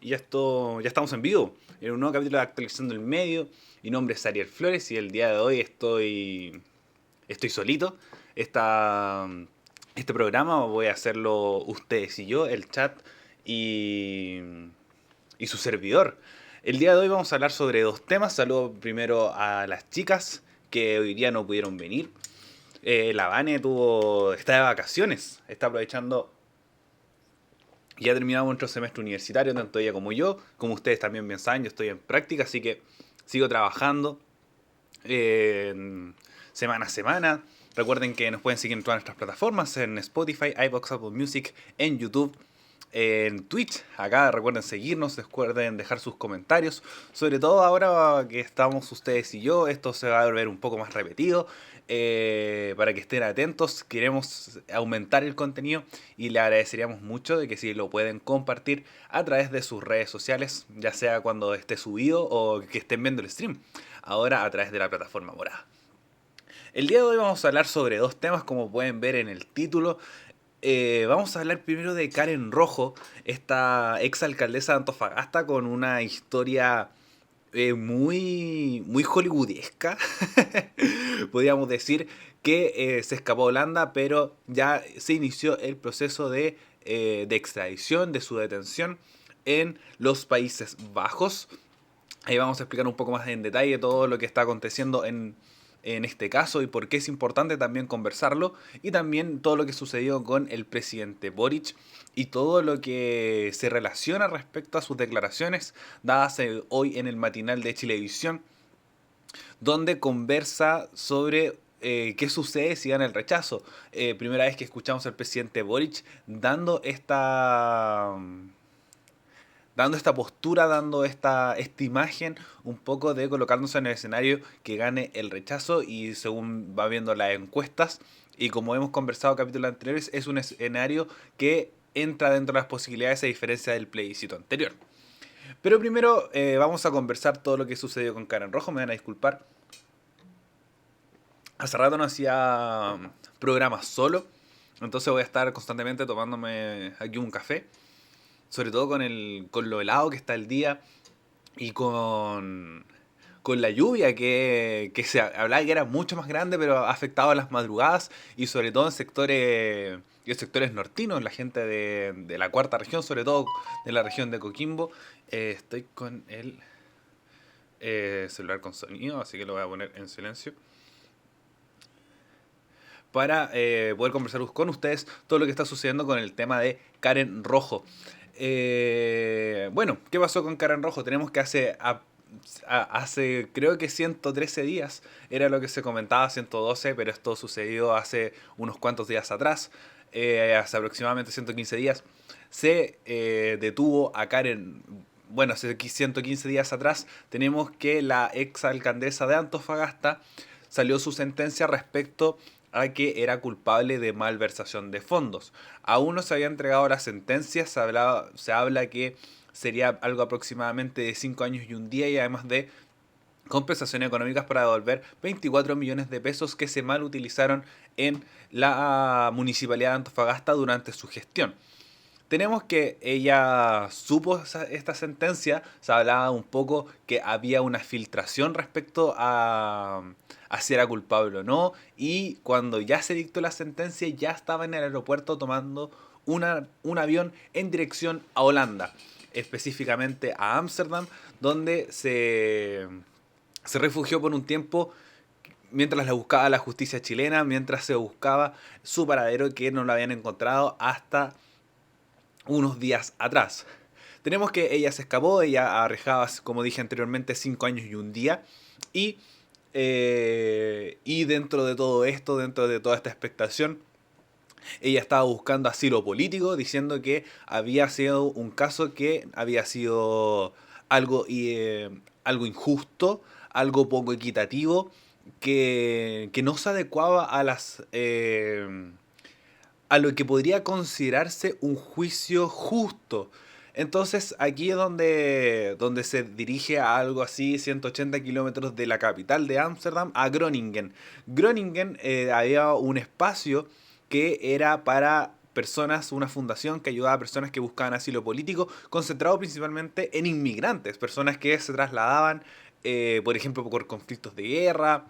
Y esto, ya estamos en vivo, en un nuevo capítulo de Actualizando el Medio. Mi nombre es Ariel Flores y el día de hoy estoy solito. Esta, este programa voy a hacerlo ustedes y yo, el chat y, y su servidor. El día de hoy vamos a hablar sobre dos temas. Saludo primero a las chicas que hoy día no pudieron venir. La Vane está de vacaciones, está aprovechando. Ya terminamos nuestro semestre universitario, tanto ella como yo. Como ustedes también bien saben, yo estoy en práctica, así que sigo trabajando semana a semana. Recuerden que nos pueden seguir en todas nuestras plataformas, en Spotify, iVoox, Apple Music, en YouTube, en Twitch. Acá recuerden seguirnos, recuerden dejar sus comentarios. Sobre todo ahora que estamos ustedes y yo, esto se va a ver un poco más repetido. Para que estén atentos, queremos aumentar el contenido y le agradeceríamos mucho de que si lo pueden compartir a través de sus redes sociales, ya sea cuando esté subido o que estén viendo el stream, ahora a través de la plataforma morada. El día de hoy vamos a hablar sobre dos temas, como pueden ver en el título. Vamos a hablar primero de Karen Rojo, esta ex alcaldesa de Antofagasta con una historia muy hollywoodesca. Podríamos decir que se escapó a Holanda, pero ya se inició el proceso de extradición, de su detención en los Países Bajos. Ahí vamos a explicar un poco más en detalle todo lo que está aconteciendo en este caso y por qué es importante también conversarlo, y también todo lo que sucedió con el presidente Boric y todo lo que se relaciona respecto a sus declaraciones dadas hoy en el matinal de Chilevisión, donde conversa sobre qué sucede si gana el rechazo. Primera vez que escuchamos al presidente Boric dando esta postura, dando esta imagen un poco de colocarnos en el escenario que gane el rechazo, y según va viendo las encuestas y como hemos conversado en capítulos anteriores, es un escenario que entra dentro de las posibilidades a diferencia del plebiscito anterior. Pero primero vamos a conversar todo lo que sucedió con Karen Rojo. Me van a disculpar, hace rato no hacía programas solo, entonces voy a estar constantemente tomándome aquí un café, sobre todo con lo helado que está el día y con la lluvia que se hablaba que era mucho más grande, pero ha afectado a las madrugadas y sobre todo en sectores nortinos, la gente de la cuarta región, sobre todo de la región de Coquimbo. Estoy con el celular con sonido, así que lo voy a poner en silencio para poder conversar con ustedes todo lo que está sucediendo con el tema de Karen Rojo. Bueno, ¿qué pasó con Karen Rojo? Tenemos que hace creo que 113 días, era lo que se comentaba, 112, pero esto sucedió hace unos cuantos días atrás, hace aproximadamente 115 días, se detuvo a Karen. Bueno, hace 115 días atrás tenemos que la ex alcaldesa de Antofagasta salió su sentencia respecto a que era culpable de malversación de fondos. Aún no se había entregado la sentencia, se habla que sería algo aproximadamente de 5 años y un día, y además de compensaciones económicas para devolver 24 millones de pesos que se mal utilizaron en la municipalidad de Antofagasta durante su gestión. Tenemos que ella supo esta sentencia, se hablaba un poco que había una filtración respecto a si era culpable o no, y cuando ya se dictó la sentencia ya estaba en el aeropuerto tomando un avión en dirección a Holanda, específicamente a Ámsterdam, donde se refugió por un tiempo mientras la buscaba la justicia chilena, mientras se buscaba su paradero, que no lo habían encontrado hasta unos días atrás. Tenemos que ella se escapó, ella arrejaba, como dije anteriormente, 5 años y un día. Y, y dentro de todo esto, dentro de toda esta expectación, ella estaba buscando asilo político, diciendo que había sido un caso que había sido algo injusto, algo poco equitativo, que no se adecuaba a lo que podría considerarse un juicio justo. Entonces aquí es donde se dirige a algo así, 180 kilómetros de la capital de Ámsterdam, a Groningen. Groningen había un espacio que era para personas, una fundación que ayudaba a personas que buscaban asilo político, concentrado principalmente en inmigrantes, personas que se trasladaban, por ejemplo, por conflictos de guerra,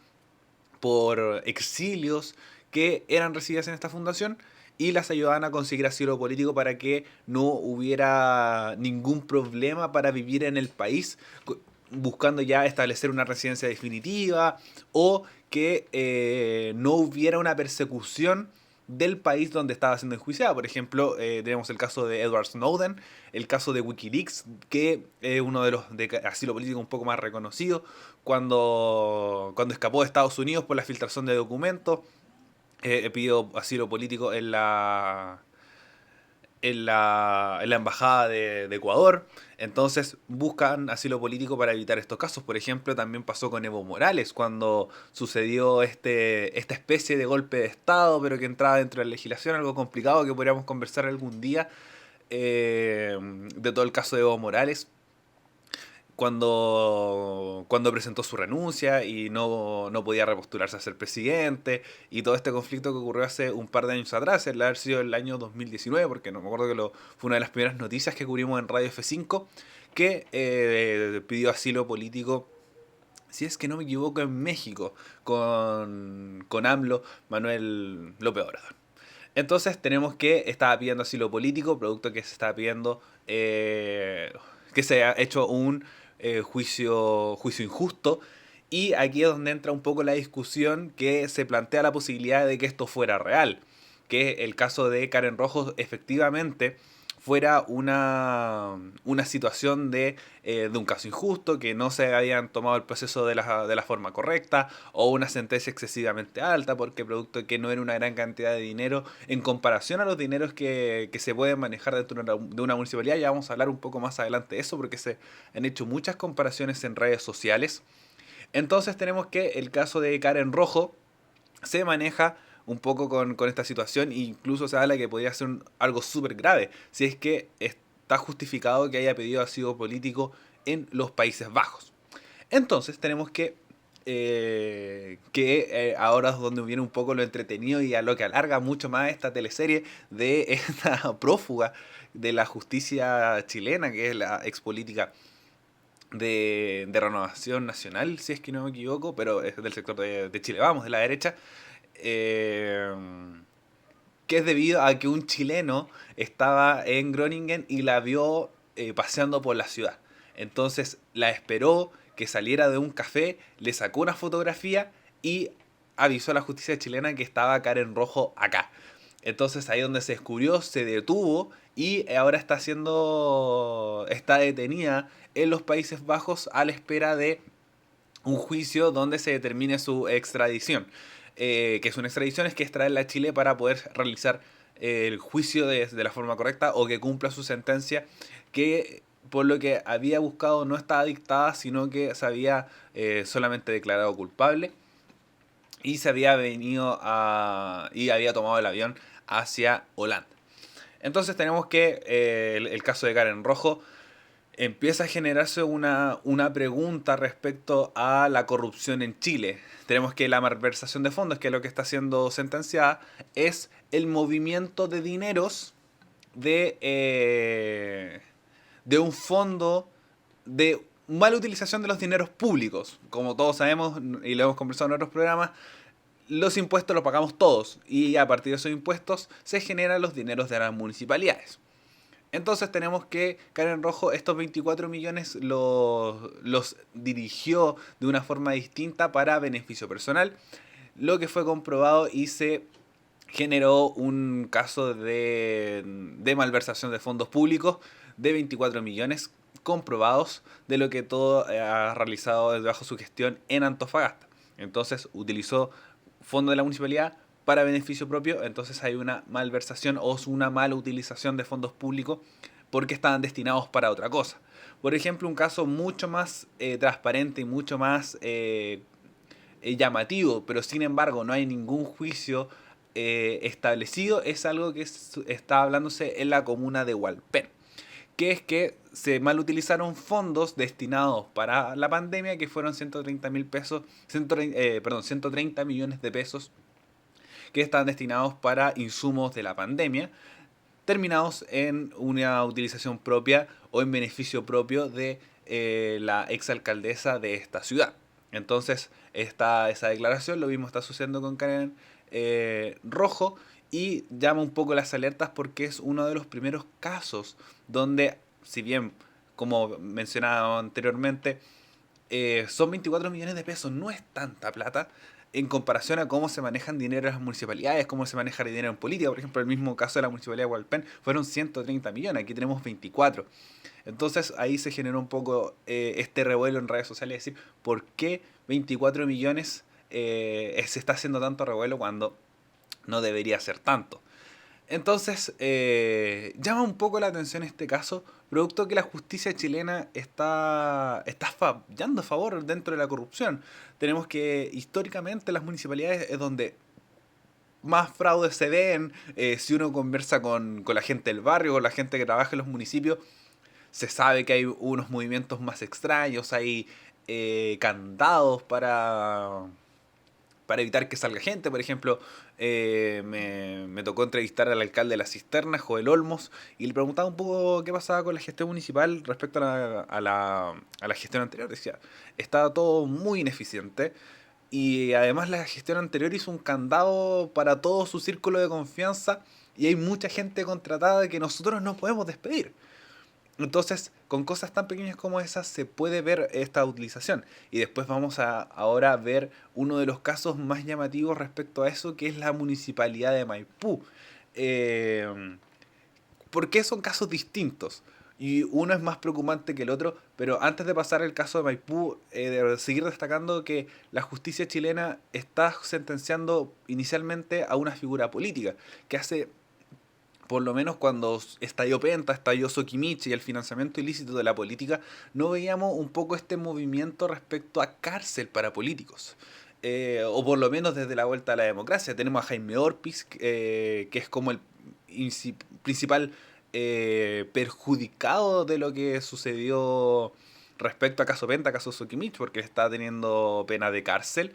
por exilios, que eran recibidas en esta fundación y las ayudaban a conseguir asilo político para que no hubiera ningún problema para vivir en el país, buscando ya establecer una residencia definitiva o que no hubiera una persecución del país donde estaba siendo enjuiciada. Por ejemplo, tenemos el caso de Edward Snowden, el caso de Wikileaks, que es uno de los de asilo político un poco más reconocido, cuando escapó de Estados Unidos por la filtración de documentos, pidió asilo político en la embajada de Ecuador. Entonces buscan asilo político para evitar estos casos. Por ejemplo, también pasó con Evo Morales cuando sucedió esta especie de golpe de Estado, pero que entraba dentro de la legislación, algo complicado que podríamos conversar algún día, de todo el caso de Evo Morales cuando presentó su renuncia y no podía repostularse a ser presidente, y todo este conflicto que ocurrió hace un par de años atrás, el haber sido el año 2019, porque no me acuerdo que fue una de las primeras noticias que cubrimos en Radio F5, que pidió asilo político, si es que no me equivoco, en México, con AMLO, Manuel López Obrador. Entonces tenemos que estaba pidiendo asilo político, producto que se estaba pidiendo, que se ha hecho un juicio injusto. Y aquí es donde entra un poco la discusión que se plantea la posibilidad de que esto fuera real. Que el caso de Karen Rojo efectivamente fuera una situación de un caso injusto, que no se habían tomado el proceso de la forma correcta, o una sentencia excesivamente alta, porque producto de que no era una gran cantidad de dinero en comparación a los dineros que se pueden manejar dentro de una municipalidad. Ya vamos a hablar un poco más adelante de eso, porque se han hecho muchas comparaciones en redes sociales. Entonces tenemos que el caso de Karen Rojo se maneja un poco con esta situación, e incluso se habla que podría ser algo súper grave si es que está justificado que haya pedido asilo político en los Países Bajos. Entonces tenemos que ahora es donde viene un poco lo entretenido y a lo que alarga mucho más esta teleserie de esta prófuga de la justicia chilena, que es la ex política de Renovación Nacional, si es que no me equivoco, pero es del sector de Chile Vamos, de la derecha, eh, que es debido a que un chileno estaba en Groningen y la vio paseando por la ciudad. Entonces la esperó que saliera de un café, le sacó una fotografía y avisó a la justicia chilena que estaba Karen Rojo acá. Entonces ahí donde se descubrió, se detuvo y ahora está detenida en los Países Bajos a la espera de un juicio donde se determine su extradición. Que es una extradición, es que es traerla a Chile para poder realizar el juicio de la forma correcta o que cumpla su sentencia, que por lo que había buscado no estaba dictada, sino que se había solamente declarado culpable y se había y había tomado el avión hacia Holanda. Entonces tenemos que el caso de Karen Rojo empieza a generarse una pregunta respecto a la corrupción en Chile. Tenemos que la malversación de fondos, que es lo que está siendo sentenciada, es el movimiento de dineros de un fondo de mala utilización de los dineros públicos. Como todos sabemos y lo hemos conversado en otros programas, los impuestos los pagamos todos y a partir de esos impuestos se generan los dineros de las municipalidades. Entonces tenemos que Karen Rojo estos 24 millones los dirigió de una forma distinta para beneficio personal, lo que fue comprobado y se generó un caso de malversación de fondos públicos de 24 millones comprobados de lo que todo ha realizado bajo su gestión en Antofagasta. Entonces utilizó fondos de la municipalidad para beneficio propio, entonces hay una malversación o una mala utilización de fondos públicos porque estaban destinados para otra cosa. Por ejemplo, un caso mucho más transparente y mucho más llamativo, pero sin embargo no hay ningún juicio establecido, es algo que está hablándose en la comuna de Hualpén, que es que se mal utilizaron fondos destinados para la pandemia, que fueron 130 mil pesos, 130 millones de pesos, que estaban destinados para insumos de la pandemia, terminados en una utilización propia o en beneficio propio de la exalcaldesa de esta ciudad. Entonces, esa declaración, lo mismo está sucediendo con Karen Rojo, y llama un poco las alertas porque es uno de los primeros casos donde, si bien, como mencionaba anteriormente, son 24 millones de pesos, no es tanta plata en comparación a cómo se manejan dinero en las municipalidades, cómo se maneja el dinero en política. Por ejemplo, el mismo caso de la municipalidad de Hualpén fueron 130 millones, aquí tenemos 24. Entonces ahí se generó un poco este revuelo en redes sociales, es decir, ¿por qué 24 millones se está haciendo tanto revuelo cuando no debería ser tanto? Entonces, llama un poco la atención este caso, producto que la justicia chilena está fallando a favor dentro de la corrupción. Tenemos que históricamente las municipalidades es donde más fraudes se ven. Si uno conversa con la gente del barrio, con la gente que trabaja en los municipios, se sabe que hay unos movimientos más extraños, hay candados para evitar que salga gente. Por ejemplo, me tocó entrevistar al alcalde de La Cisterna, Joel Olmos, y le preguntaba un poco qué pasaba con la gestión municipal respecto a la gestión anterior. Decía, estaba todo muy ineficiente, y además la gestión anterior hizo un candado para todo su círculo de confianza, y hay mucha gente contratada que nosotros no podemos despedir. Entonces, con cosas tan pequeñas como esas se puede ver esta utilización. Y después vamos a ahora ver uno de los casos más llamativos respecto a eso, que es la municipalidad de Maipú. Eh, ¿Por qué son casos distintos? Y uno es más preocupante que el otro, pero antes de pasar al caso de Maipú, de seguir destacando que la justicia chilena está sentenciando inicialmente a una figura política, que hace por lo menos cuando estalló Penta, estalló Sokimich y el financiamiento ilícito de la política, no veíamos un poco este movimiento respecto a cárcel para políticos. O por lo menos desde la vuelta a la democracia. Tenemos a Jaime Orpiz, que es como el principal perjudicado de lo que sucedió respecto a caso Penta, caso Sokimich, porque está teniendo pena de cárcel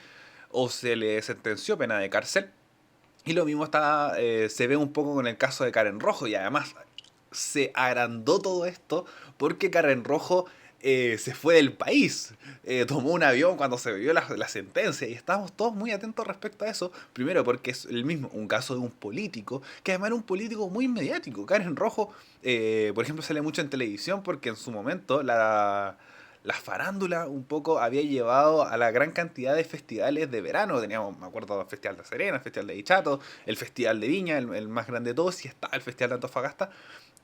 o se le sentenció pena de cárcel. Y lo mismo se ve un poco con el caso de Karen Rojo, y además se agrandó todo esto porque Karen Rojo se fue del país, tomó un avión cuando se vio la sentencia, y estamos todos muy atentos respecto a eso. Primero porque es el mismo, un caso de un político, que además era un político muy mediático. Karen Rojo, por ejemplo, sale mucho en televisión porque en su momento la farándula un poco había llevado a la gran cantidad de festivales de verano. Teníamos, me acuerdo, el Festival de Serena, el Festival de Dichato, el Festival de Viña, el más grande de todos, y está el Festival de Antofagasta.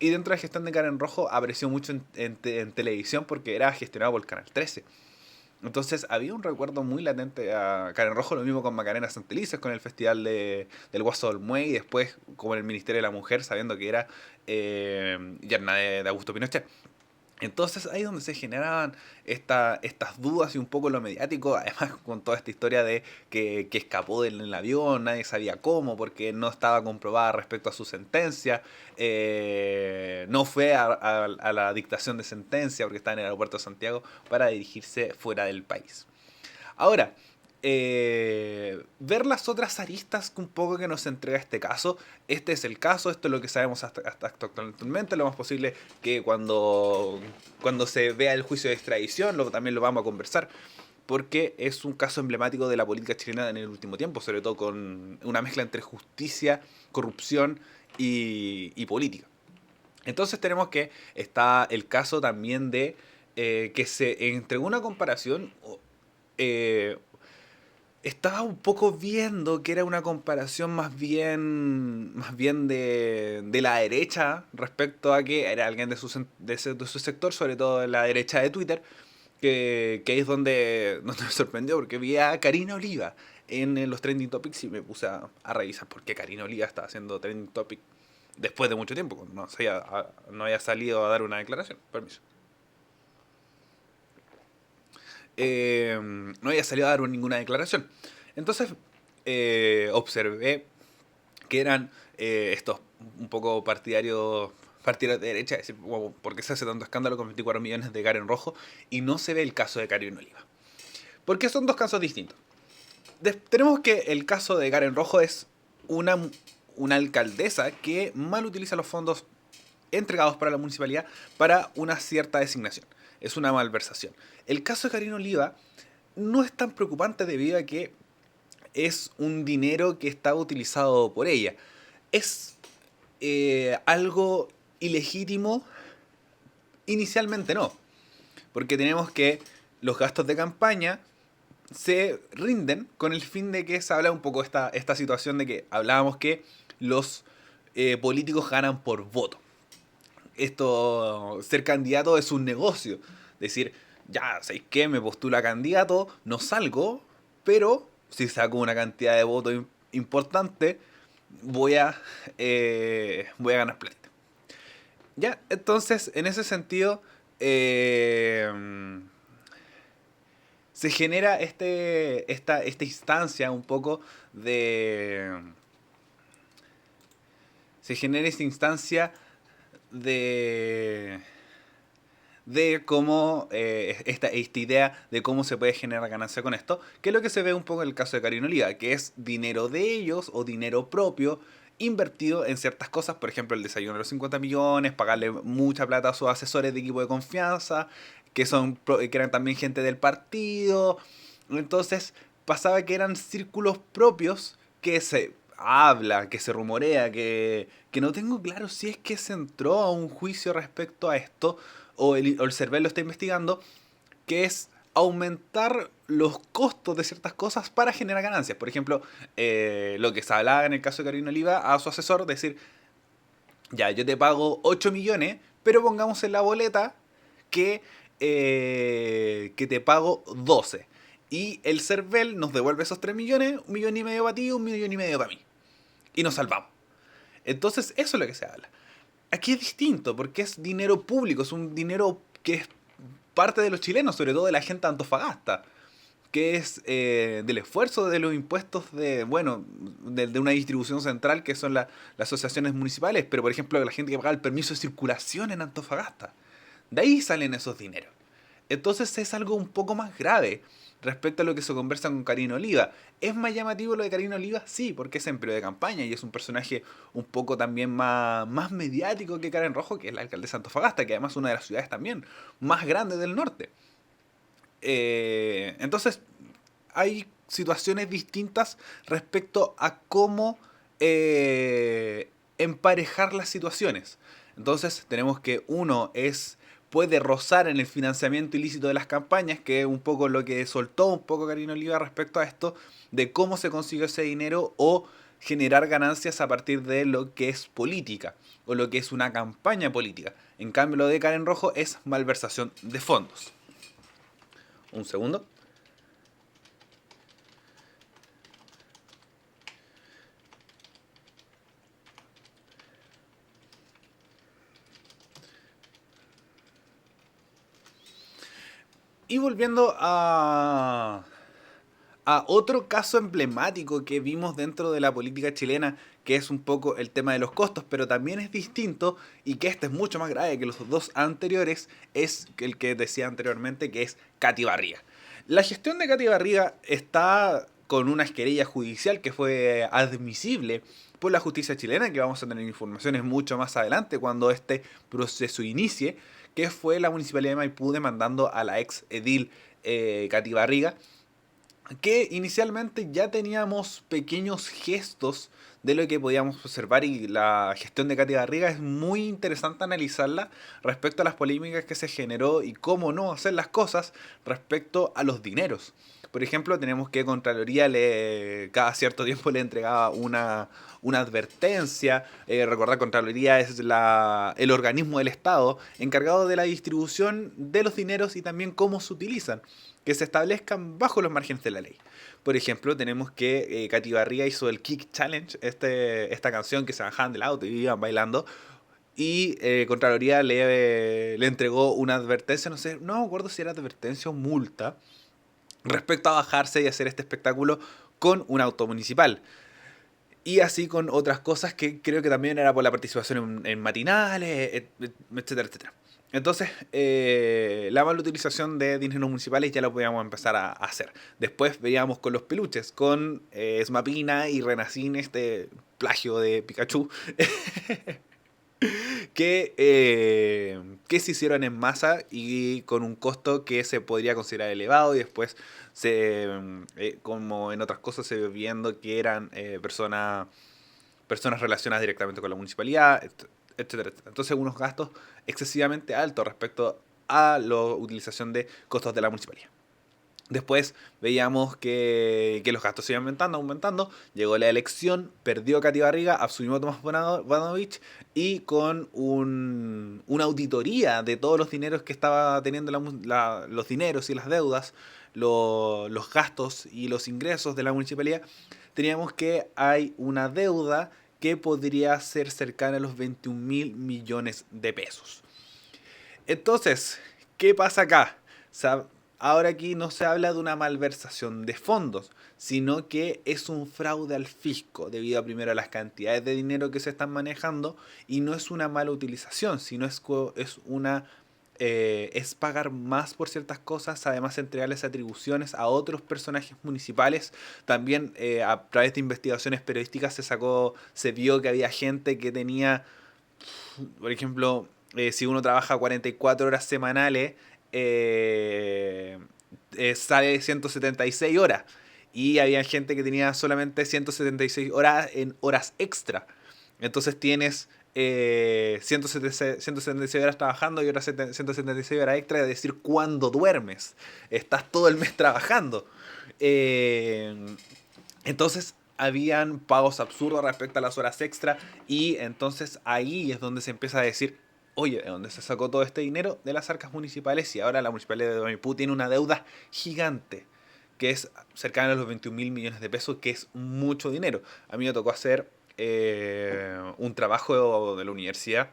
Y dentro de la gestión de Karen Rojo apareció mucho en televisión porque era gestionado por Canal 13. Entonces había un recuerdo muy latente a Karen Rojo, lo mismo con Macarena Santelices, con el festival del Guaso del Muey, y después como en el Ministerio de la Mujer, sabiendo que era yerna de Augusto Pinochet. Entonces ahí es donde se generaban estas dudas y un poco lo mediático, además con toda esta historia de que escapó del avión, nadie sabía cómo, porque no estaba comprobada respecto a su sentencia, no fue a la dictación de sentencia porque estaba en el aeropuerto de Santiago para dirigirse fuera del país. Ahora, ver las otras aristas que un poco que nos entrega este caso. Este es el caso, esto es lo que sabemos hasta actualmente. Lo más posible que cuando se vea el juicio de extradición también lo vamos a conversar, porque es un caso emblemático de la política chilena en el último tiempo, sobre todo con una mezcla entre justicia, corrupción y política. Entonces tenemos que está el caso también de que se entregó una comparación. eh, Estaba un poco viendo que era una comparación más bien de la derecha respecto a que era alguien de su sector, sobre todo de la derecha de Twitter, que es donde me sorprendió porque vi a Karina Oliva en los trending topics, y me puse a revisar por qué Karina Oliva estaba haciendo trending topic después de mucho tiempo, cuando no había salido a dar una declaración. Permiso. No había salido a dar ninguna declaración. Entonces observé que eran estos un poco partidarios de derecha, es decir, wow, ¿por qué se hace tanto escándalo con 24 millones de Karen Rojo y no se ve el caso de Karen Oliva? Porque son dos casos distintos. Tenemos que el caso de Karen Rojo es una, una alcaldesa que mal utiliza los fondos entregados para la municipalidad para una cierta designación. Es una malversación. El caso de Karina Oliva no es tan preocupante debido a que es un dinero que estaba utilizado por ella. Es algo ilegítimo. Inicialmente no, porque tenemos que los gastos de campaña se rinden con el fin de que se habla un poco esta situación de que hablábamos que los políticos ganan por voto. Esto, ser candidato es un negocio. Decir, ya, ¿sabéis qué? Me postula a candidato, no salgo, pero si saco una cantidad de votos importante, voy a ganar plata. Ya, entonces, en ese sentido, eh, se genera esta instancia un poco de... Se genera esta instancia de cómo esta idea de cómo se puede generar ganancia con esto, que es lo que se ve un poco en el caso de Karina Oliva, que es dinero de ellos o dinero propio invertido en ciertas cosas, por ejemplo el desayuno de los 50 millones, pagarle mucha plata a sus asesores de equipo de confianza, que eran también gente del partido. Entonces pasaba que eran círculos propios que se habla, que se rumorea, que no tengo claro si es que se entró a un juicio respecto a esto o el CERVEL lo está investigando, que es aumentar los costos de ciertas cosas para generar ganancias. Por ejemplo, lo que se hablaba en el caso de Karina Oliva a su asesor, decir, ya, yo te pago 8 millones, pero pongamos en la boleta que, que te pago 12. Y el CERVEL nos devuelve esos 3 millones, 1,5 millones para ti, 1,5 millones para mí. Y nos salvamos. Entonces, eso es lo que se habla. Aquí es distinto, porque es dinero público, es un dinero que es parte de los chilenos, sobre todo de la gente de Antofagasta, que es del esfuerzo de los impuestos de, bueno, de una distribución central que son las asociaciones municipales, pero por ejemplo la gente que paga el permiso de circulación en Antofagasta. De ahí salen esos dineros. Entonces es algo un poco más grave respecto a lo que se conversa con Karina Oliva. ¿Es más llamativo lo de Karina Oliva? Sí, porque es en periodo de campaña y es un personaje un poco también más mediático que Karen Rojo, que es la alcaldesa de Antofagasta, que además es una de las ciudades también más grandes del norte. Entonces, hay situaciones distintas respecto a cómo emparejar las situaciones. Entonces, tenemos que uno puede rozar en el financiamiento ilícito de las campañas, que es un poco lo que soltó un poco Karina Oliva respecto a esto, de cómo se consiguió ese dinero o generar ganancias a partir de lo que es política o lo que es una campaña política. En cambio, lo de Karen Rojo es malversación de fondos. Un segundo. Y volviendo a otro caso emblemático que vimos dentro de la política chilena, que es un poco el tema de los costos, pero también es distinto y que este es mucho más grave que los dos anteriores, es el que decía anteriormente, que es Katy Barriga. La gestión de Katy Barriga está con una querella judicial que fue admisible por la justicia chilena, que vamos a tener informaciones mucho más adelante cuando este proceso inicie, que fue la Municipalidad de Maipú demandando a la ex edil Katy Barriga, que inicialmente ya teníamos pequeños gestos de lo que podíamos observar y la gestión de Katy Barriga es muy interesante analizarla respecto a las polémicas que se generó y cómo no hacer las cosas respecto a los dineros. Por ejemplo, tenemos que Contraloría cada cierto tiempo le entregaba una advertencia. Recordar, Contraloría es el organismo del Estado encargado de la distribución de los dineros y también cómo se utilizan, que se establezcan bajo los márgenes de la ley. Por ejemplo, tenemos que Katy Barriga hizo el Kick Challenge, esta canción que se bajaban del auto y iban bailando. Y Contraloría le entregó una advertencia, no me acuerdo si era advertencia o multa, respecto a bajarse y hacer este espectáculo con un auto municipal. Y así con otras cosas que creo que también era por la participación en matinales, etcétera, etcétera. Entonces, la mala utilización de dineros municipales ya lo podíamos empezar a hacer. Después veíamos con los peluches, con Smapina y Renacin, este plagio de Pikachu, que se hicieron en masa y con un costo que se podría considerar elevado y después, como en otras cosas, se vio viendo que eran personas relacionadas directamente con la municipalidad, etcétera, etcétera. Entonces, unos gastos excesivamente altos respecto a la utilización de costos de la municipalidad. Después veíamos que los gastos se iban aumentando, aumentando. Llegó la elección, perdió Katy Barriga, asumió Tomás Bonanovich y con una auditoría de todos los dineros que estaba teniendo los dineros y las deudas, los gastos y los ingresos de la municipalidad, teníamos que hay una deuda que podría ser cercana a los 21.000 millones de pesos. Entonces, ¿qué pasa acá? Ahora aquí no se habla de una malversación de fondos, sino que es un fraude al fisco, debido a primero a las cantidades de dinero que se están manejando, y no es una mala utilización, sino es pagar más por ciertas cosas, además entregarles atribuciones a otros personajes municipales. También a través de investigaciones periodísticas se vio que había gente que tenía, por ejemplo, si uno trabaja 44 horas semanales, eh, sale 176 horas. Y había gente que tenía solamente 176 horas en horas extra. Entonces tienes 176 horas trabajando y otras 176 horas extra, es decir, cuando duermes. Estás todo el mes trabajando. Eh, entonces habían pagos absurdos respecto a las horas extra y entonces ahí es donde se empieza a decir, oye, ¿de dónde se sacó todo este dinero? De las arcas municipales, y ahora la municipalidad de Maipú tiene una deuda gigante que es cercana a los 21.000 millones de pesos, que es mucho dinero. A mí me tocó hacer un trabajo de la universidad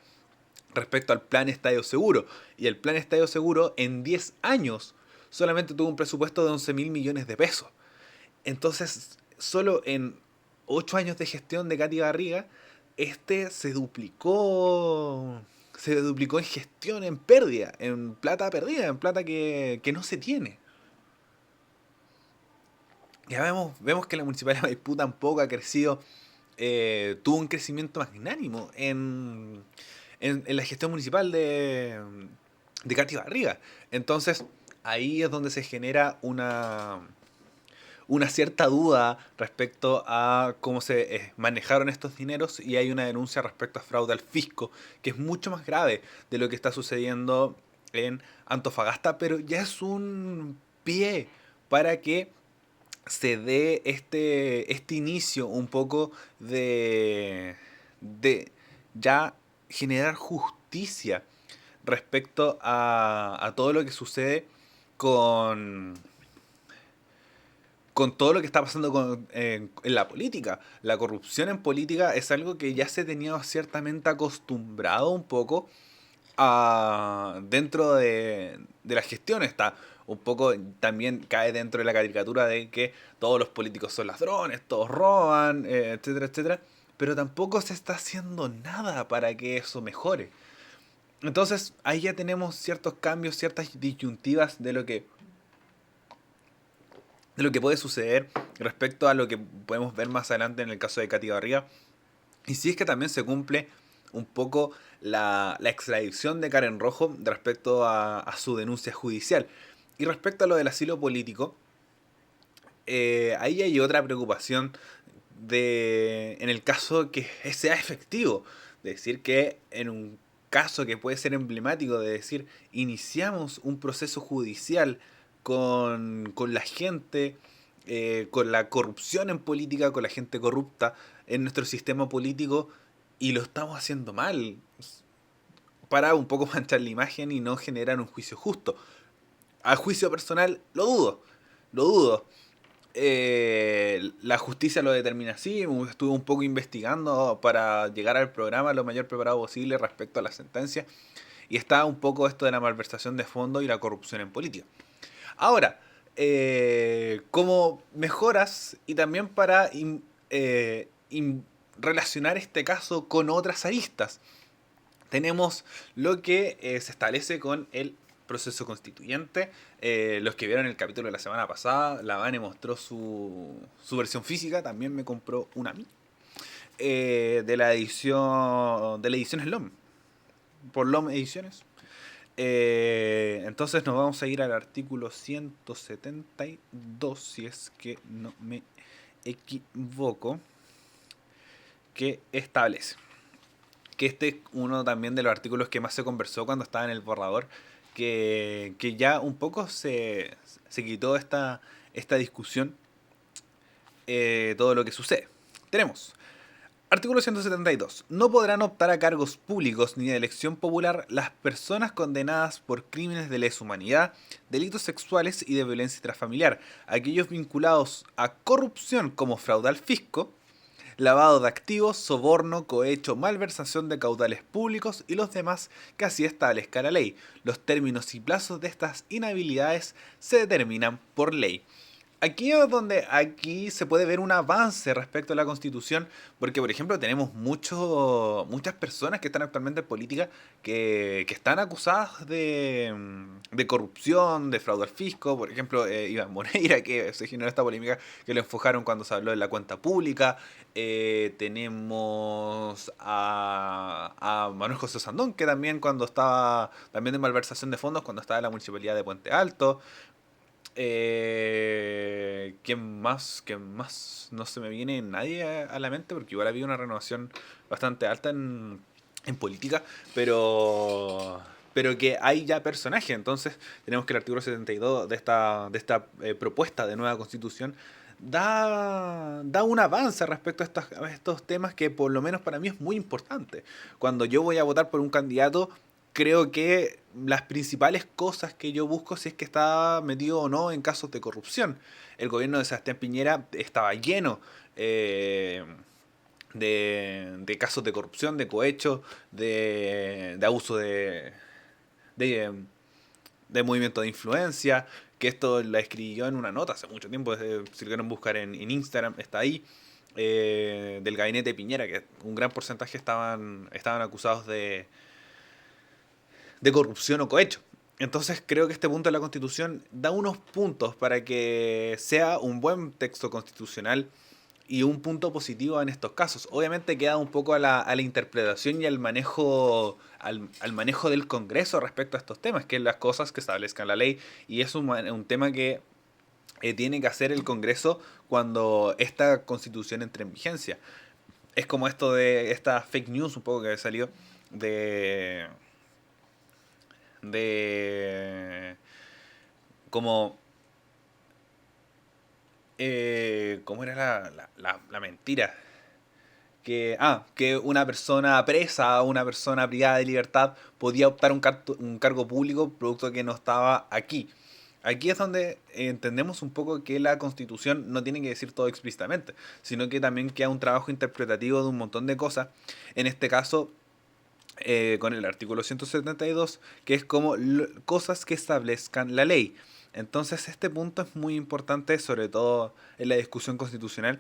respecto al plan Estadio Seguro, y el plan Estadio Seguro en 10 años solamente tuvo un presupuesto de 11.000 millones de pesos. Entonces, solo en 8 años de gestión de Katy Barriga, este se duplicó en gestión, en pérdida, en plata perdida, en plata que no se tiene. Ya vemos que la Municipalidad de Maipú tampoco ha crecido, tuvo un crecimiento magnánimo en la gestión municipal de Katy Barriga. Entonces, ahí es donde se genera una cierta duda respecto a cómo se manejaron estos dineros, y hay una denuncia respecto a fraude al fisco, que es mucho más grave de lo que está sucediendo en Antofagasta, pero ya es un pie para que se dé este inicio un poco de ya generar justicia respecto a todo lo que sucede con con todo lo que está pasando en la política. La corrupción en política es algo que ya se tenía ciertamente acostumbrado un poco dentro de la gestión. Está un poco, también cae dentro de la caricatura de que todos los políticos son ladrones, todos roban, etcétera, etcétera. Pero tampoco se está haciendo nada para que eso mejore. Entonces ahí ya tenemos ciertos cambios, ciertas disyuntivas de lo que puede suceder respecto a lo que podemos ver más adelante en el caso de Katy Barriga. Y si es que también se cumple un poco la extradición de Karen Rojo respecto a su denuncia judicial. Y respecto a lo del asilo político, ahí hay otra preocupación en el caso que sea efectivo. De decir que en un caso que puede ser emblemático, de decir, iniciamos un proceso judicial con la gente, con la corrupción en política, con la gente corrupta en nuestro sistema político, y lo estamos haciendo mal, para un poco manchar la imagen y no generar un juicio justo. A juicio personal, lo dudo, lo dudo. La justicia lo determina así. Estuve un poco investigando para llegar al programa lo mayor preparado posible respecto a la sentencia, y está un poco esto de la malversación de fondos y la corrupción en política. Ahora, como mejoras y también para relacionar este caso con otras aristas. tenemos lo que se establece con el proceso constituyente. Los que vieron el capítulo de la semana pasada, la Vane mostró su versión física, también me compró una a mí, de la edición SLOM, por LOM Ediciones. Entonces nos vamos a ir al artículo 172, si es que no me equivoco, que establece que este es uno también de los artículos que más se conversó cuando estaba en el borrador, que ya un poco se quitó esta discusión, todo lo que sucede. Tenemos artículo 172. No podrán optar a cargos públicos ni de elección popular las personas condenadas por crímenes de lesa humanidad, delitos sexuales y de violencia intrafamiliar, aquellos vinculados a corrupción como fraude al fisco, lavado de activos, soborno, cohecho, malversación de caudales públicos y los demás que así establezca la ley. Los términos y plazos de estas inhabilidades se determinan por ley. Aquí es donde aquí se puede ver un avance respecto a la Constitución, porque por ejemplo tenemos muchas personas que están actualmente en política que están acusadas de corrupción, de fraude al fisco. Por ejemplo, Iván Moreira, que se generó esta polémica que lo enfocaron cuando se habló de la cuenta pública. Tenemos a Manuel José Sandón, que también cuando estaba también de malversación de fondos, cuando estaba en la municipalidad de Puente Alto. ¿Quién más? ¿Quién más? No se me viene nadie a la mente porque igual había una renovación bastante alta en política, pero que hay ya personajes. Entonces tenemos que el artículo 72 de esta propuesta de nueva constitución da un avance respecto a estos temas que por lo menos para mí es muy importante. Cuando yo voy a votar por un candidato, creo que las principales cosas que yo busco si es que está metido o no en casos de corrupción. El gobierno de Sebastián Piñera estaba lleno de casos de corrupción, de cohecho, de abuso de, de movimiento de influencia, que esto la escribí yo en una nota hace mucho tiempo, si lo quieren buscar en Instagram, está ahí, del gabinete de Piñera, que un gran porcentaje estaban acusados de corrupción o cohecho. Entonces creo que este punto de la Constitución da unos puntos para que sea un buen texto constitucional y un punto positivo en estos casos. Obviamente queda un poco a la interpretación y al manejo del Congreso respecto a estos temas, que es las cosas que establezcan la ley, y es un tema que tiene que hacer el Congreso cuando esta Constitución entre en vigencia. Es como esto de esta fake news un poco que salió de de como ¿cómo era la mentira? Que una persona presa o una persona privada de libertad podía optar un cargo público producto que no estaba aquí. Aquí es donde entendemos un poco que la Constitución no tiene que decir todo explícitamente, sino que también queda un trabajo interpretativo de un montón de cosas. En este caso, con el artículo 172, que es como cosas que establezcan la ley. Entonces este punto es muy importante, sobre todo en la discusión constitucional,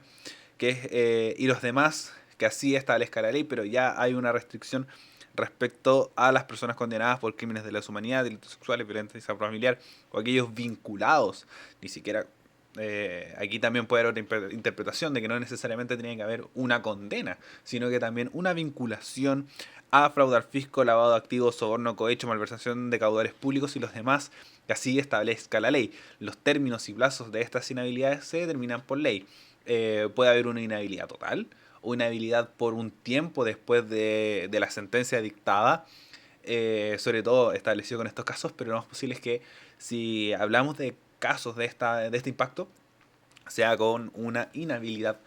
que es, y los demás, que así establezca la ley, pero ya hay una restricción respecto a las personas condenadas por crímenes de lesa humanidad, delitos sexuales, violencia familiar, o aquellos vinculados, ni siquiera aquí también puede haber otra interpretación de que no necesariamente tiene que haber una condena, sino que también una vinculación a fraudar fisco, lavado de activos, soborno, cohecho, malversación de caudales públicos y los demás que así establezca la ley. Los términos y plazos de estas inhabilidades se determinan por ley. Puede haber una inhabilidad total o inhabilidad por un tiempo después de la sentencia dictada, sobre todo establecido con estos casos, pero lo más posible es que si hablamos de casos de este impacto, sea con una inhabilidad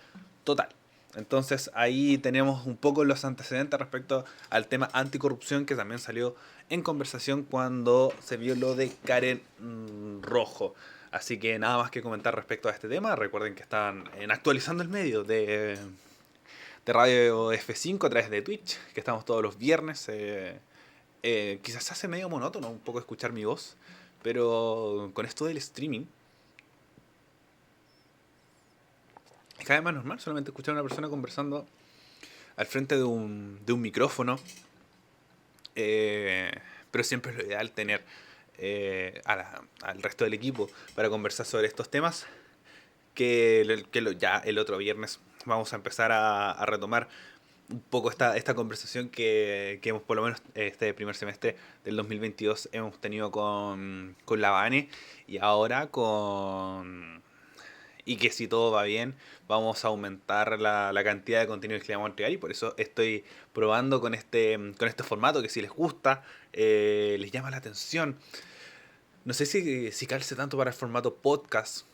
total. Entonces ahí tenemos un poco los antecedentes respecto al tema anticorrupción que también salió en conversación cuando se vio lo de Karen Rojo. Así que nada más que comentar respecto a este tema. Recuerden que están actualizando el medio de Radio F5 a través de Twitch, que estamos todos los viernes. Quizás se hace medio monótono un poco escuchar mi voz, pero con esto del streaming es cada vez más normal solamente escuchar a una persona conversando al frente de un micrófono Eh, pero siempre es lo ideal tener al resto del equipo para conversar sobre estos temas, ya el otro viernes vamos a empezar a retomar un poco esta conversación que hemos, por lo menos este primer semestre del 2022 hemos tenido con la Vane, y ahora y que si todo va bien, vamos a aumentar la cantidad de contenidos que le vamos a entregar, y por eso estoy probando con este formato que si les gusta, les llama la atención. No sé si calce tanto para el formato podcast,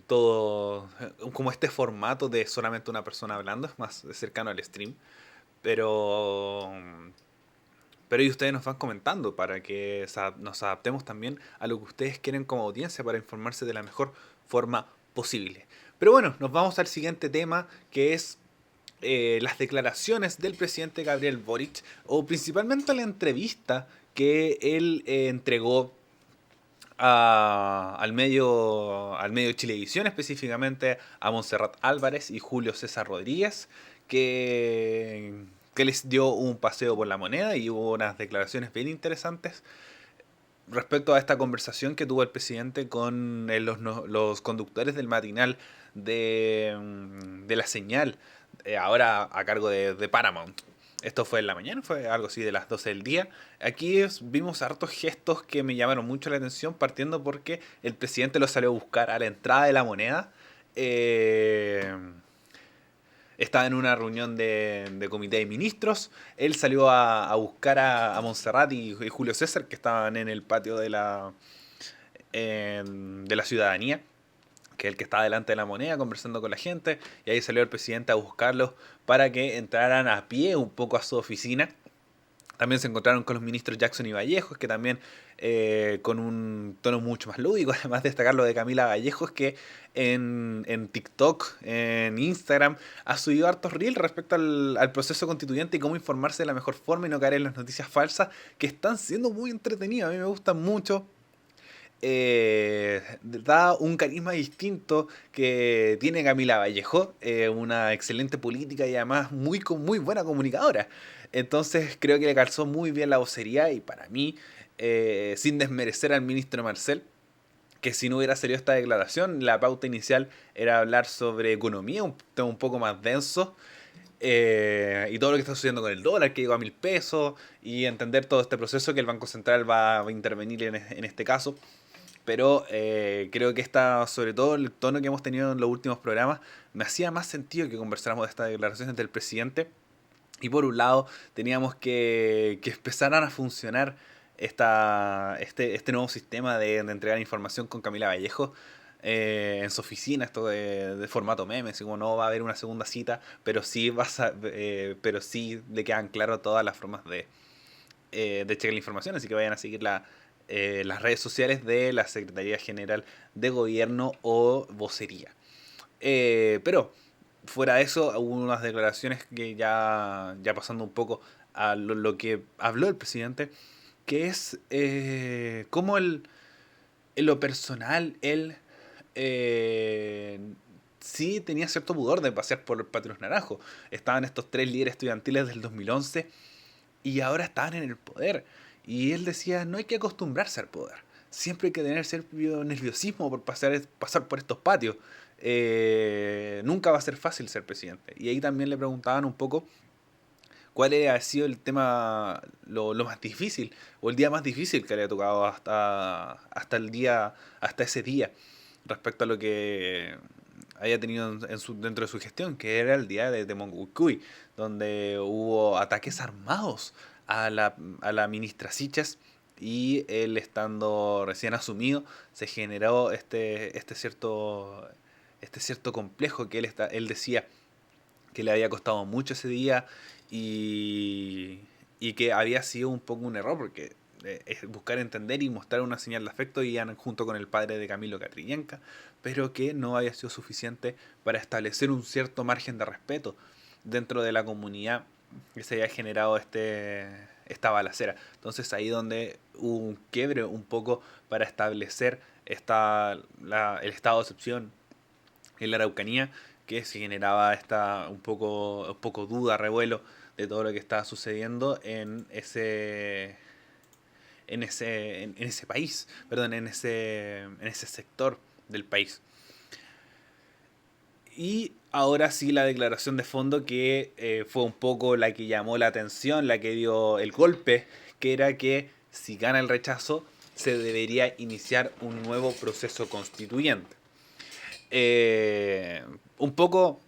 todo como este formato de solamente una persona hablando, es más cercano al stream, pero y ustedes nos van comentando para que nos adaptemos también a lo que ustedes quieren como audiencia para informarse de la mejor forma posible. Pero bueno, nos vamos al siguiente tema, que es las declaraciones del presidente Gabriel Boric, o principalmente la entrevista que él entregó al medio Chilevisión, específicamente a Montserrat Álvarez y Julio César Rodríguez, que les dio un paseo por la moneda y hubo unas declaraciones bien interesantes respecto a esta conversación que tuvo el presidente con los conductores del matinal de la señal, ahora a cargo de Paramount. Esto fue en la mañana, fue algo así de las 12 del día. Aquí vimos hartos gestos que me llamaron mucho la atención, partiendo porque el presidente lo salió a buscar a la entrada de la moneda. Eh, Estaba en una reunión de comité de ministros. Él salió a buscar a Montserrat y Julio César, que estaban en el patio de la ciudadanía, que es el que estaba delante de la moneda conversando con la gente. Y ahí salió el presidente a buscarlos para que entraran a pie un poco a su oficina. También se encontraron con los ministros Jackson y Vallejos, que también con un tono mucho más lúdico. Además de destacar lo de Camila Vallejos, que en TikTok, en Instagram, ha subido hartos reels respecto al proceso constituyente y cómo informarse de la mejor forma y no caer en las noticias falsas, que están siendo muy entretenidas. A mí me gustan mucho. Da un carisma distinto que tiene Camila Vallejo, una excelente política y además muy buena comunicadora. Entonces creo que le calzó muy bien la vocería, y para mí, sin desmerecer al ministro Marcel, que si no hubiera salido esta declaración, la pauta inicial era hablar sobre economía, un tema un poco más denso, y todo lo que está sucediendo con el dólar, que llegó a 1.000 pesos, y entender todo este proceso que el Banco Central va a intervenir en este caso. Pero creo que sobre todo el tono que hemos tenido en los últimos programas, me hacía más sentido que conversáramos de estas declaraciones del presidente. Y por un lado, teníamos que empezaran a funcionar este nuevo sistema de entregar información con Camila Vallejo en su oficina, esto de formato meme, así como no va a haber una segunda cita, pero sí le quedan claras todas las formas de checar la información, así que vayan a seguir las redes sociales de la Secretaría General de Gobierno o Vocería. Pero fuera de eso, hubo unas declaraciones que ya pasando un poco a lo que habló el presidente, que es cómo en lo personal él eh, sí tenía cierto pudor de pasear por el Patio de los Naranjos. Estaban estos tres líderes estudiantiles del 2011 y ahora estaban en el poder. Y él decía, no hay que acostumbrarse al poder. Siempre hay que tener cierto nerviosismo por pasar por estos patios. Nunca va a ser fácil ser presidente. Y ahí también le preguntaban un poco cuál ha sido el tema, lo más difícil, o el día más difícil que le ha tocado hasta ese día, respecto a lo que haya tenido dentro de su gestión, que era el día de Monguicuy, donde hubo ataques armados a la ministra Sichas, y él estando recién asumido, se generó este cierto complejo que él decía que le había costado mucho ese día, y, y que había sido un poco un error, porque es buscar entender y mostrar una señal de afecto, y iban junto con el padre de Camilo Catrillanca, pero que no había sido suficiente para establecer un cierto margen de respeto dentro de la comunidad que se había generado esta balacera. Entonces ahí donde hubo un quiebre un poco para establecer el estado de excepción en la Araucanía, que se generaba un poco duda, revuelo de todo lo que estaba sucediendo en ese país, perdón, en ese sector del país. Y ahora sí la declaración de fondo que fue un poco la que llamó la atención, la que dio el golpe, que era que si gana el rechazo se debería iniciar un nuevo proceso constituyente. Un poco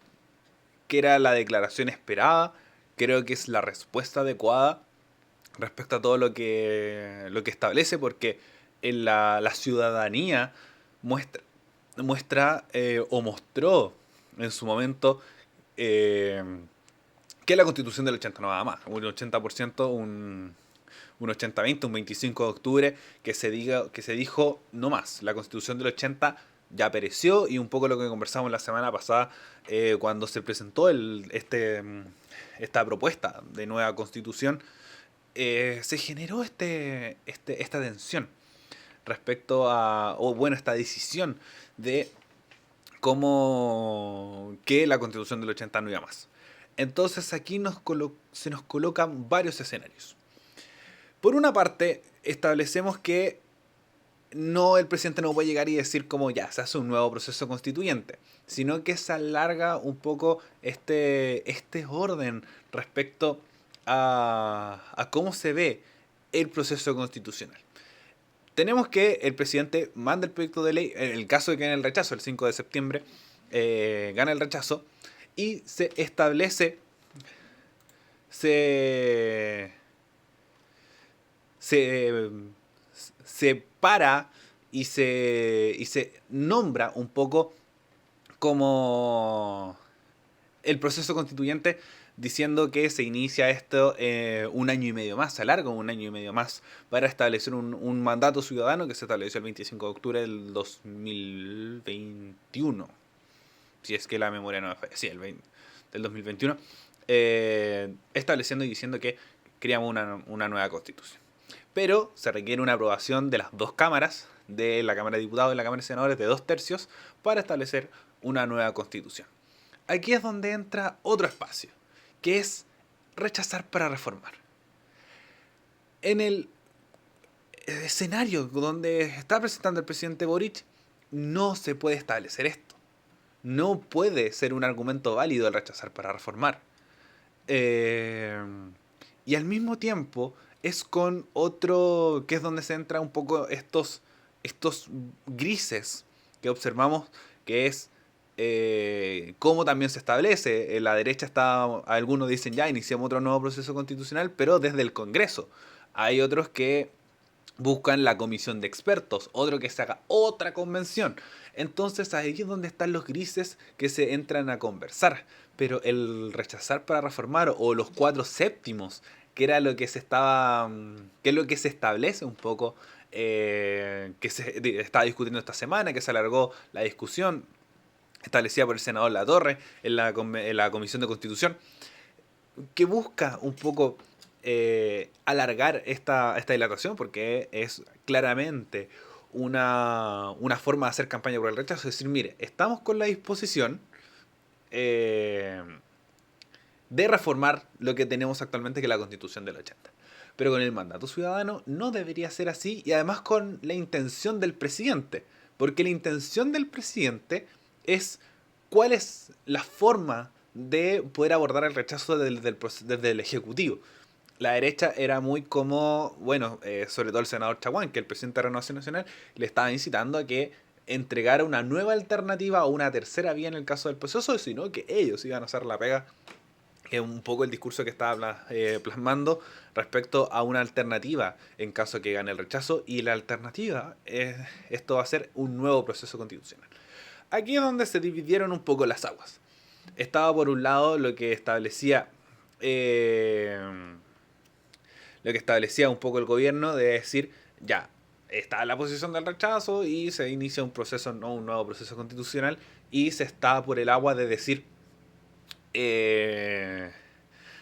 que era la declaración esperada, creo que es la respuesta adecuada respecto a todo lo que establece, porque en la ciudadanía muestra, o mostró en su momento eh, que la constitución del 80 no va más, un 80%, un 80-20, un 25 de octubre, que se dijo no más, la constitución del 80 ya pereció, y un poco lo que conversamos la semana pasada cuando se presentó esta propuesta de nueva constitución, se generó esta tensión respecto a, o bueno, esta decisión de cómo que la constitución del 80 no iba más. Entonces aquí se nos colocan varios escenarios. Por una parte, establecemos que el presidente no puede llegar y decir como ya, se hace un nuevo proceso constituyente, sino que se alarga un poco este orden respecto a cómo se ve el proceso constitucional. Tenemos que el presidente manda el proyecto de ley, en el caso de que gane el rechazo, el 5 de septiembre, gana el rechazo, y se establece, se, se, se para y se nombra un poco como el proceso constituyente, diciendo que se inicia esto un año y medio más, se alarga un año y medio más para establecer un mandato ciudadano que se estableció el 25 de octubre del 2021. Si es que la memoria no me falla, sí, del 2021. Estableciendo y diciendo que creamos una nueva constitución. Pero se requiere una aprobación de las dos cámaras, de la Cámara de Diputados y la Cámara de Senadores, de 2/3, para establecer una nueva constitución. Aquí es donde entra otro espacio, que es rechazar para reformar. En el escenario donde está presentando el presidente Boric, no se puede establecer esto. No puede ser un argumento válido el rechazar para reformar. Y al mismo tiempo es con otro, que es donde se entra un poco estos grises que observamos, que es cómo también se establece. En la derecha algunos dicen ya, iniciamos otro nuevo proceso constitucional, pero desde el Congreso. Hay otros que buscan la comisión de expertos, otro que se haga otra convención. Entonces ahí es donde están los grises que se entran a conversar. Pero el rechazar para reformar, o los 4/7, que era lo que que es lo que se establece un poco, que se estaba discutiendo esta semana, que se alargó la discusión, establecida por el senador Latorre en la Comisión de Constitución, que busca un poco alargar esta dilatación, porque es claramente una forma de hacer campaña por el rechazo. Es decir, mire, estamos con la disposición de reformar lo que tenemos actualmente, que es la Constitución del 80. Pero con el mandato ciudadano no debería ser así, y además con la intención del presidente. Porque la intención del presidente es cuál es la forma de poder abordar el rechazo desde el Ejecutivo. La derecha era muy como, bueno, sobre todo el senador Chaguán, que el presidente de Renovación Nacional le estaba incitando a que entregara una nueva alternativa o una tercera vía en el caso del proceso, sino que ellos iban a hacer la pega. Es un poco el discurso que estaba plasmando respecto a una alternativa en caso que gane el rechazo, y la alternativa es, esto va a ser un nuevo proceso constitucional. Aquí es donde se dividieron un poco las aguas. Estaba por un lado lo que establecía un poco el gobierno, de decir, ya, está la posición del rechazo y se inicia un proceso, no un nuevo proceso constitucional, y se está por el agua de decir,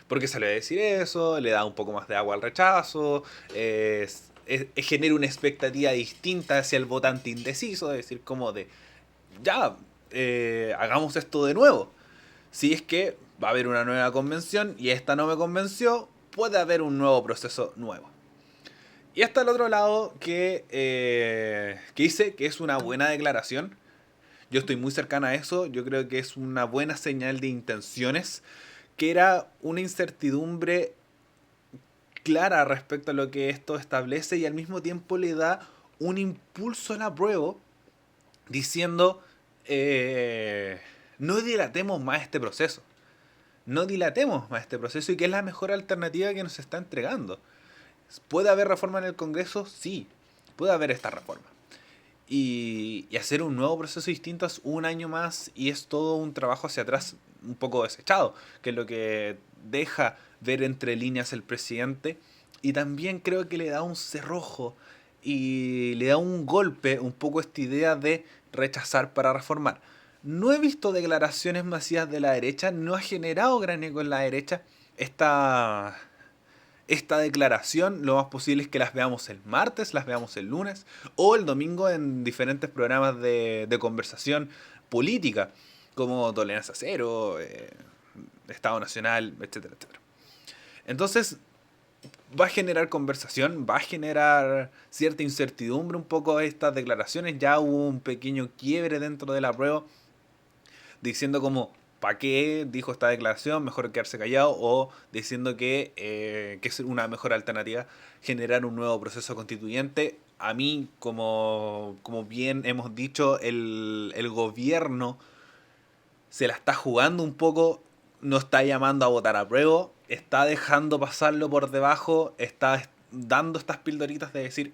porque salió a decir eso, le da un poco más de agua al rechazo, genera una expectativa distinta hacia el votante indeciso, es decir, como de, ya, hagamos esto de nuevo. Si es que va a haber una nueva convención y esta no me convenció, puede haber un nuevo proceso nuevo. Y hasta el otro lado que hice, que es una buena declaración. Yo estoy muy cercana a eso, yo creo que es una buena señal de intenciones, que era una incertidumbre clara respecto a lo que esto establece y al mismo tiempo le da un impulso al apruebo diciendo no dilatemos más este proceso. No dilatemos más este proceso y que es la mejor alternativa que nos está entregando. ¿Puede haber reforma en el Congreso? Sí, puede haber esta reforma. Y hacer un nuevo proceso distinto es un año más y es todo un trabajo hacia atrás un poco desechado, que es lo que deja ver entre líneas el presidente. Y también creo que le da un cerrojo y le da un golpe un poco esta idea de rechazar para reformar. No he visto declaraciones masivas de la derecha, no ha generado gran eco en la derecha esta, esta declaración. Lo más posible es que las veamos el martes, las veamos el lunes o el domingo en diferentes programas de conversación política, como Tolerancia Cero, Estado Nacional, etcétera, etcétera. Entonces, va a generar conversación, va a generar cierta incertidumbre un poco estas declaraciones. Ya hubo un pequeño quiebre dentro de la prueba diciendo como, ¿para qué dijo esta declaración? Mejor quedarse callado, o diciendo que es una mejor alternativa generar un nuevo proceso constituyente. A mí, como bien hemos dicho, el gobierno se la está jugando un poco, no está llamando a votar a prueba, está dejando pasarlo por debajo, está dando estas pildoritas de decir,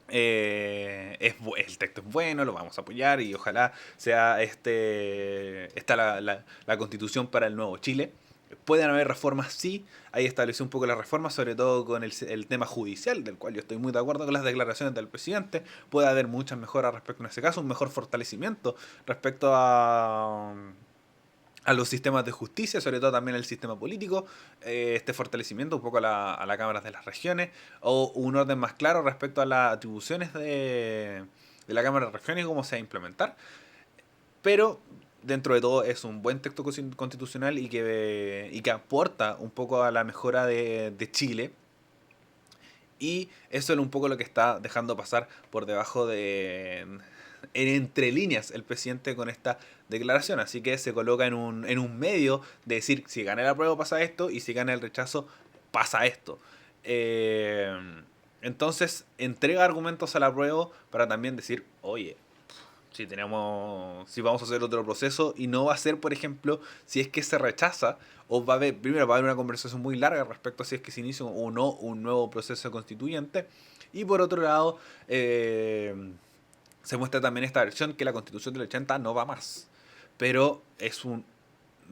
el texto es bueno, lo vamos a apoyar y ojalá sea esta la constitución para el nuevo Chile. Pueden haber reformas, sí. Ahí estableció un poco la reforma, sobre todo con el tema judicial, del cual yo estoy muy de acuerdo con las declaraciones del presidente. Puede haber muchas mejoras respecto a ese caso, un mejor fortalecimiento respecto a los sistemas de justicia, sobre todo también el sistema político, este fortalecimiento un poco a la Cámara de las Regiones, o un orden más claro respecto a las atribuciones de la Cámara de Regiones y cómo se va a implementar. Pero dentro de todo es un buen texto constitucional y que aporta un poco a la mejora de Chile. Y eso es un poco lo que está dejando pasar por debajo entre líneas el presidente con esta declaración. Así que se coloca en un medio de decir, si gana el apruebo pasa esto y si gana el rechazo pasa esto. Eh, entonces entrega argumentos al apruebo para también decir, oye, si vamos a hacer otro proceso y no va a ser, por ejemplo, si es que se rechaza, o va a haber, primero va a haber una conversación muy larga respecto a si es que se inicia o no un nuevo proceso constituyente, y por otro lado, se muestra también esta versión que la constitución del 80 no va más, pero es un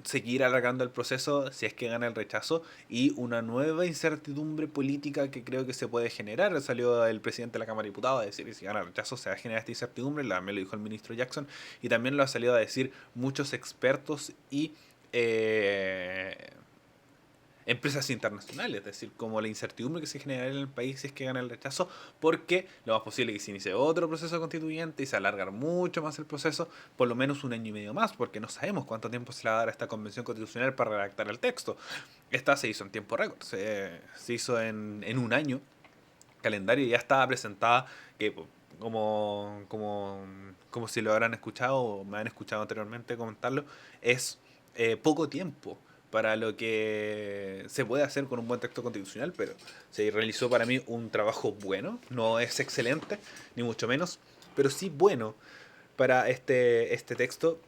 seguir alargando el proceso si es que gana el rechazo y una nueva incertidumbre política que creo que se puede generar. Salió el presidente de la Cámara de Diputados a decir que si gana el rechazo se va a generar esta incertidumbre, también lo dijo el ministro Jackson y también lo ha salido a decir muchos expertos y empresas internacionales, es decir, como la incertidumbre que se genera en el país si es que gana el rechazo, porque lo más posible es que se inicie otro proceso constituyente y se alargar mucho más el proceso, por lo menos un año y medio más, porque no sabemos cuánto tiempo se le va a dar a esta convención constitucional para redactar el texto. Esta se hizo en tiempo récord, se hizo en un año, calendario ya estaba presentada, que como si lo habrán escuchado o me han escuchado anteriormente comentarlo, es poco tiempo para lo que se puede hacer con un buen texto constitucional, pero se realizó para mí un trabajo bueno, no es excelente, ni mucho menos, pero sí bueno para este texto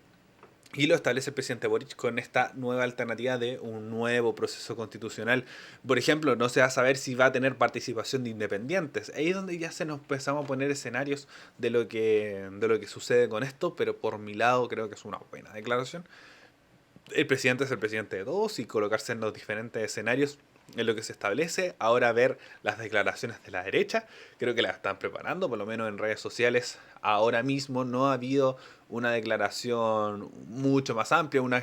y lo establece el presidente Boric con esta nueva alternativa de un nuevo proceso constitucional. Por ejemplo, no se va a saber si va a tener participación de independientes. Ahí es donde ya se nos empezamos a poner escenarios de lo que sucede con esto, pero por mi lado creo que es una buena declaración. El presidente es el presidente de todos y colocarse en los diferentes escenarios es lo que se establece. Ahora ver las declaraciones de la derecha, creo que las están preparando, por lo menos en redes sociales. Ahora mismo no ha habido una declaración mucho más amplia, una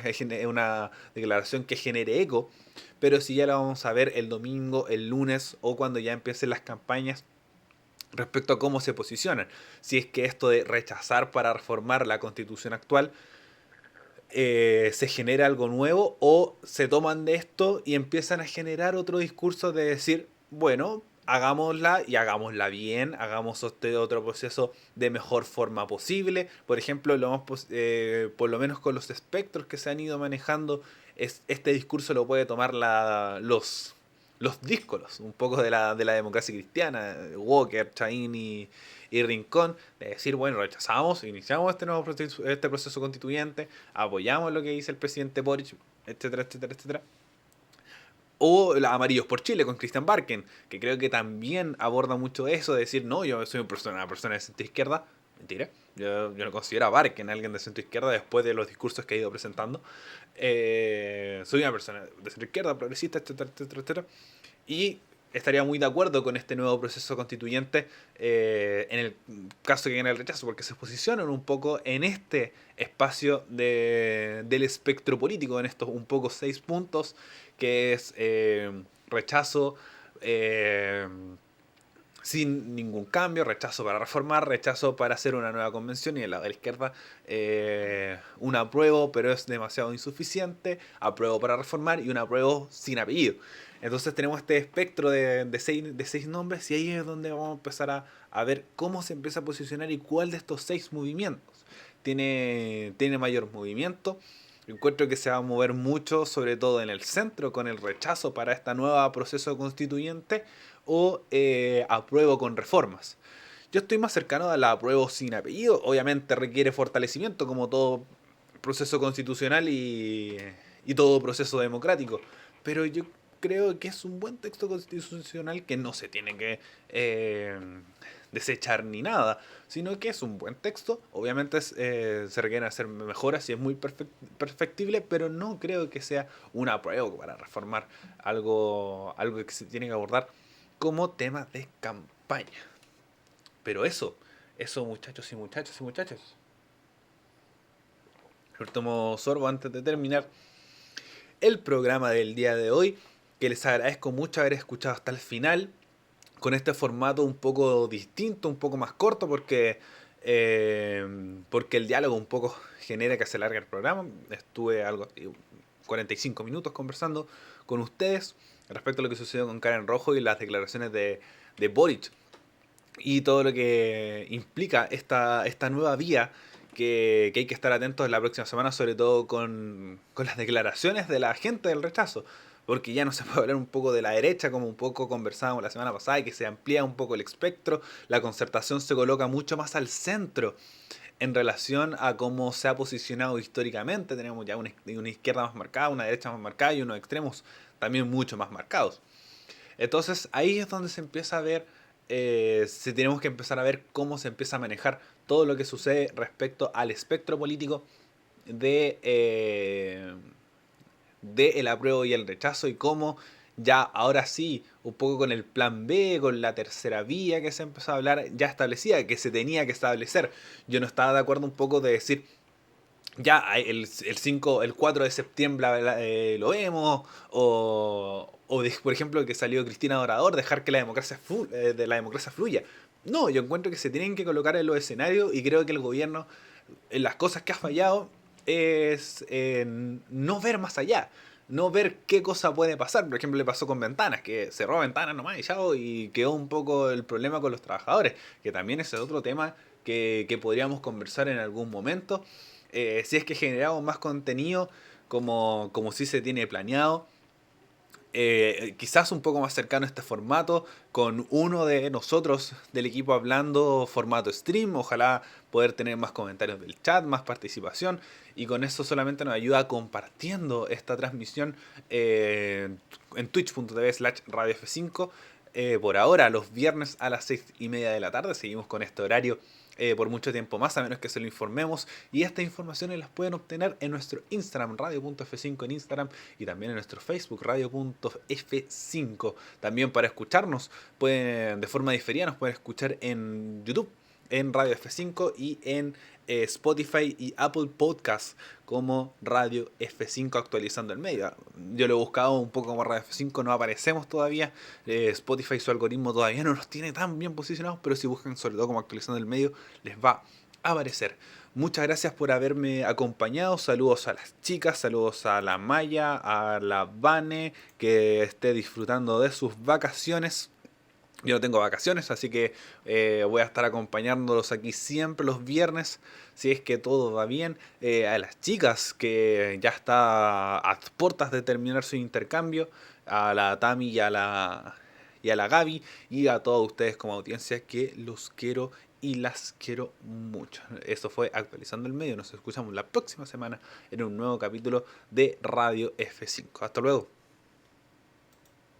declaración que genere eco, pero sí ya la vamos a ver el domingo, el lunes o cuando ya empiecen las campañas respecto a cómo se posicionan. Si es que esto de rechazar para reformar la constitución actual se genera algo nuevo o se toman de esto y empiezan a generar otro discurso de decir, bueno, hagámosla y hagámosla bien, hagamos este otro proceso de mejor forma posible. Por ejemplo, por lo menos con los espectros que se han ido manejando, este discurso lo puede tomar los díscolos, un poco de la democracia cristiana, Walker, Chaín y Rincón, de decir, bueno, rechazamos, iniciamos este proceso constituyente, apoyamos lo que dice el presidente Boric, etcétera, etcétera, etcétera. O los Amarillos por Chile con Christian Barken, que creo que también aborda mucho eso, de decir, no, yo soy una persona de centro izquierda. Mentira, yo no considero a Barken alguien de centro izquierda después de los discursos que ha ido presentando. Soy una persona de centro izquierda, progresista, etcétera, etcétera, etcétera. Y estaría muy de acuerdo con este nuevo proceso constituyente en el caso que gane el rechazo, porque se posicionan un poco en este espacio del espectro político, en estos un poco 6 puntos, que es rechazo sin ningún cambio, rechazo para reformar, rechazo para hacer una nueva convención, y del lado de la izquierda un apruebo pero es demasiado insuficiente, apruebo para reformar y un apruebo sin apellido. Entonces tenemos este espectro de seis nombres, y ahí es donde vamos a empezar a ver cómo se empieza a posicionar y cuál de estos 6 movimientos tiene mayor movimiento. Encuentro que se va a mover mucho, sobre todo en el centro, con el rechazo para este nuevo proceso constituyente, o apruebo con reformas. Yo estoy más cercano a la apruebo sin apellido. Obviamente requiere fortalecimiento, como todo proceso constitucional y todo proceso democrático. Pero yo creo que es un buen texto constitucional que no se tiene que desechar ni nada, sino que es un buen texto. Obviamente se requieren hacer mejoras y es muy perfectible, pero no creo que sea un apruebo para reformar algo que se tiene que abordar como tema de campaña. Pero eso muchachos y muchachos y muchachas. El último sorbo antes de terminar el programa del día de hoy, que les agradezco mucho haber escuchado hasta el final, con este formato un poco distinto, un poco más corto, porque el diálogo un poco genera que se alargue el programa. Estuve 45 minutos conversando con ustedes respecto a lo que sucedió con Karen Rojo y las declaraciones de Boric y todo lo que implica esta nueva vía que hay que estar atentos en la próxima semana, sobre todo con las declaraciones de la gente del rechazo, porque ya no se puede hablar un poco de la derecha, como un poco conversábamos la semana pasada, y que se amplía un poco el espectro. La Concertación se coloca mucho más al centro en relación a cómo se ha posicionado históricamente. Tenemos ya una izquierda más marcada, una derecha más marcada y unos extremos también mucho más marcados. Entonces ahí es donde se empieza a ver, si tenemos que empezar a ver cómo se empieza a manejar todo lo que sucede respecto al espectro político de el apruebo y el rechazo, y cómo ya ahora sí, un poco con el plan B, con la tercera vía que se empezó a hablar ya establecida, que se tenía que establecer. Yo no estaba de acuerdo un poco de decir, ya el 4 de septiembre lo vemos, por ejemplo, que salió Cristina Dorador, dejar que la democracia fluya. No, yo encuentro que se tienen que colocar en los escenarios, y creo que el gobierno, en las cosas que ha fallado, es no ver más allá, no ver qué cosa puede pasar. Por ejemplo, le pasó con Ventanas, que cerró Ventanas nomás y quedó un poco el problema con los trabajadores, que también ese es otro tema que podríamos conversar en algún momento. Si es que generamos más contenido como si se tiene planeado, quizás un poco más cercano a este formato, con uno de nosotros del equipo hablando formato stream, ojalá poder tener más comentarios del chat, más participación, y con eso solamente nos ayuda compartiendo esta transmisión en twitch.tv/Radio F5. Por ahora, los viernes a las 6:30 de la tarde, seguimos con este horario por mucho tiempo más, a menos que se lo informemos. Y estas informaciones las pueden obtener en nuestro Instagram, radio.f5 en Instagram, y también en nuestro Facebook, radio.f5. También para escucharnos, de forma diferida, nos pueden escuchar en YouTube, en Radio F5, y en Spotify y Apple Podcasts como Radio F5 actualizando el medio. Yo lo he buscado un poco como Radio F5, no aparecemos todavía. Spotify, su algoritmo todavía no nos tiene tan bien posicionados, pero si buscan sobre todo como actualizando el medio, les va aparecer. Muchas gracias por haberme acompañado. Saludos a las chicas, saludos a la Maya, a la Vane, que esté disfrutando de sus vacaciones. Yo no tengo vacaciones, así que voy a estar acompañándolos aquí siempre los viernes, si es que todo va bien. A las chicas que ya está a puertas de terminar su intercambio, a la Tami y a la Gaby, y a todos ustedes como audiencia que los quiero y las quiero mucho. Eso fue Actualizando el Medio. Nos escuchamos la próxima semana en un nuevo capítulo de Radio F5. Hasta luego.